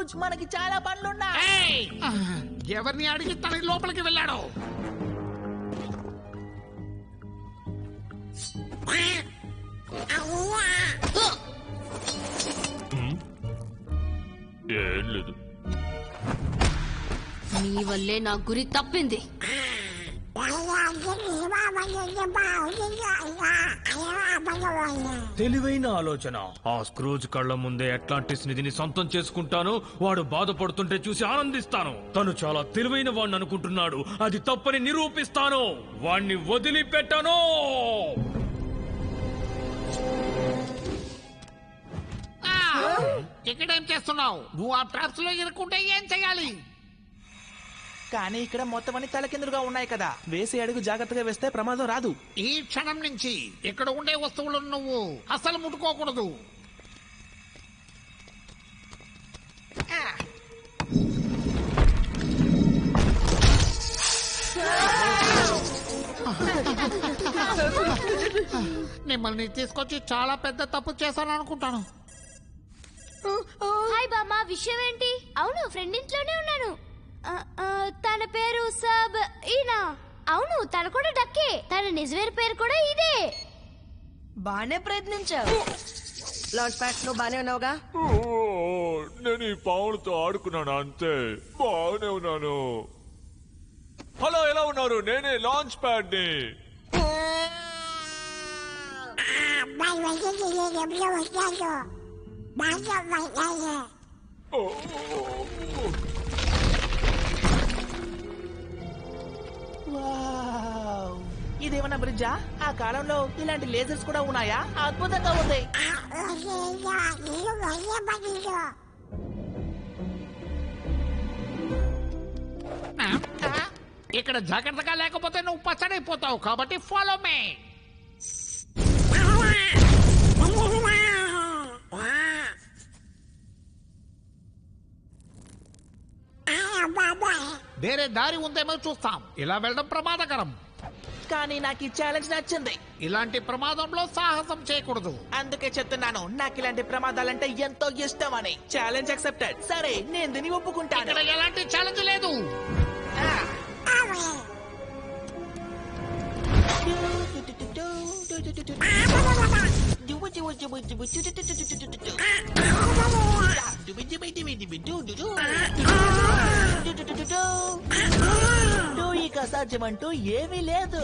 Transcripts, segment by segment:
Screws, మనకి చాలా పనులున్నాయి. ఎవరిని అడిగి తన లోపలికి వెళ్ళాడు? ఏం లేదు. నీ వల్లే నా గురి తప్పింది. తెలివైన ఆలోచన. ఆ స్క్రూజ్ కళ్ళ ముందే అట్లాంటిస్ నిధిని సొంతం చేసుకుంటాను. వాడు బాధపడుతుంటే చూసి ఆనందిస్తాను. తను చాలా తెలివైన వాడిని అనుకుంటున్నాడు. అది తప్పని నిరూపిస్తాను. వాణ్ణి వదిలిపెట్టను. ఇక్కడేం చేస్తున్నావు? నువ్వు ఆ ట్రాప్స్ లో ఇరుక్కుంటే ఏం చెయ్యాలి? కానీ ఇక్కడ మొత్తం అన్ని తలకిందులుగా ఉన్నాయి కదా, వేసే అడుగు జాగ్రత్తగా వేస్తే ప్రమాదం రాదు. ఈ క్షణం నుంచి ఇక్కడ ఉండే వస్తువులను నువ్వు అసలు ముట్టుకోకూడదు. మిమ్మల్ని తీసుకొచ్చి చాలా పెద్ద తప్పు చేశాను అనుకుంటాను. హాయ్ బామ్మ, విషయం ఏంటి? అవును, ఫ్రెండ్ ఇంట్లోనే ఉన్నాను. తన పేరు సబ్ ఈనా. అవును, తన కూడా డక్కే. తన నిజమైన పేరు కూడా ఇదే. బానే ప్రయత్నించావు. లాంచ్ ప్యాడ్ లో బానే ఉన్నావుగా? నేను ఈ పావులతో ఆడుకున్నాను అంతే. బాగానే ఉన్నాను. హలో, ఎలా ఉన్నారు? నేనే లాంచ్ ప్యాడ్ ని. వావ్! ఇదేమన్నా బ్రిడ్జా? ఆ కాలంలో ఇలాంటి లేజర్స్ కూడా ఉన్నాయా? అద్భుతంగా ఉంది. ఇక్కడ జాగ్రత్తగా లేకపోతే నువ్వు పచ్చడైపోతావు. కాబట్టి ఫాలో మే. వేరే దారి ఉందేమో చూస్తాం. ఇలా వెళ్ళడం ప్రమాదకరం. కానీ నాకు ఈ ఛాలెంజ్ నచ్చింది. ఇలాంటి ప్రమాదంలో సాహసం చేయకూడదు. అందుకే చెప్తున్నాను, నాకు ఇలాంటి ప్రమాదాలంటే ఎంతో ఇష్టం అని. Challenge accepted. సరే, నేను దీన్ని ఒప్పుకుంటాను. ఇక్కడ ఎలాంటి ఛాలెంజ్ లేదు. ఇక సాధ్యమంటూ ఏమీ లేదు.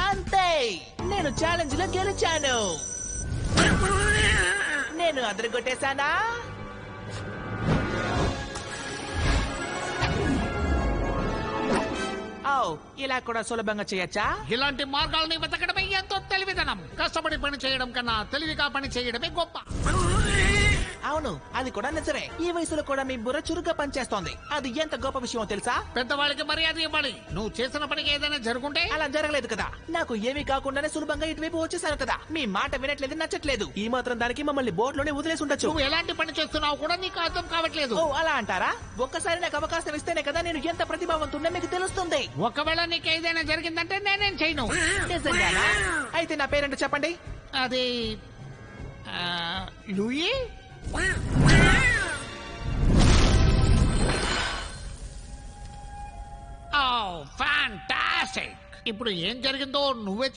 అంతే, నేను ఛాలెంజ్ లో గెలిచాను. నేను అదరగొట్టేశానా? ఇలా కూడా సులభంగా చేయొచ్చా? ఇలాంటి మార్గాల్ని వెతకడమే ఎంతో తెలివితనం. కష్టపడి పని చేయడం కన్నా తెలివిగా పని చేయడమే గొప్ప. అవును, అది కూడా నిజమే. ఈ వయసులో కూడా మీ బుర్ర చురుగ్గా పనిచేస్తోంది. అది ఎంత గొప్ప విషయమో తెలుసా? పెద్దవాళ్ళకి మర్యాద ఇవ్వాలి. నువ్వు చేసిన పనికి ఏదైనా జరుగుంటే? అలా జరగలేదు కదా. నాకు ఏమీ కాకుండానే సులభంగా ఇటువైపు వచ్చేసాను కదా. మీ మాట వినట్లేదు, నచ్చట్లేదు. ఈ మాత్రం దానికి మమ్మల్ని బోట్లోనే వదిలేసి ఉండొచ్చు. నువ్వు ఎలాంటి పని చేస్తున్నావు కూడా నీకు అర్థం కావట్లేదు. ఓ, అలా అంటారా? ఒక్కసారి నాకు అవకాశం ఇస్తేనే కదా నేను ఎంత ప్రతిభావంతున్నా మీకు తెలుస్తుంది. ఒకవేళ నీకు ఏదైనా జరిగిందంటే నేనేం చేయను. నిజంగానా? అయితే నా పేరేంటో చెప్పండి. అది లూయి. ఫ్యాంటాస్టిక్. ఇప్పుడు ఏం జరిగిందో నువ్వే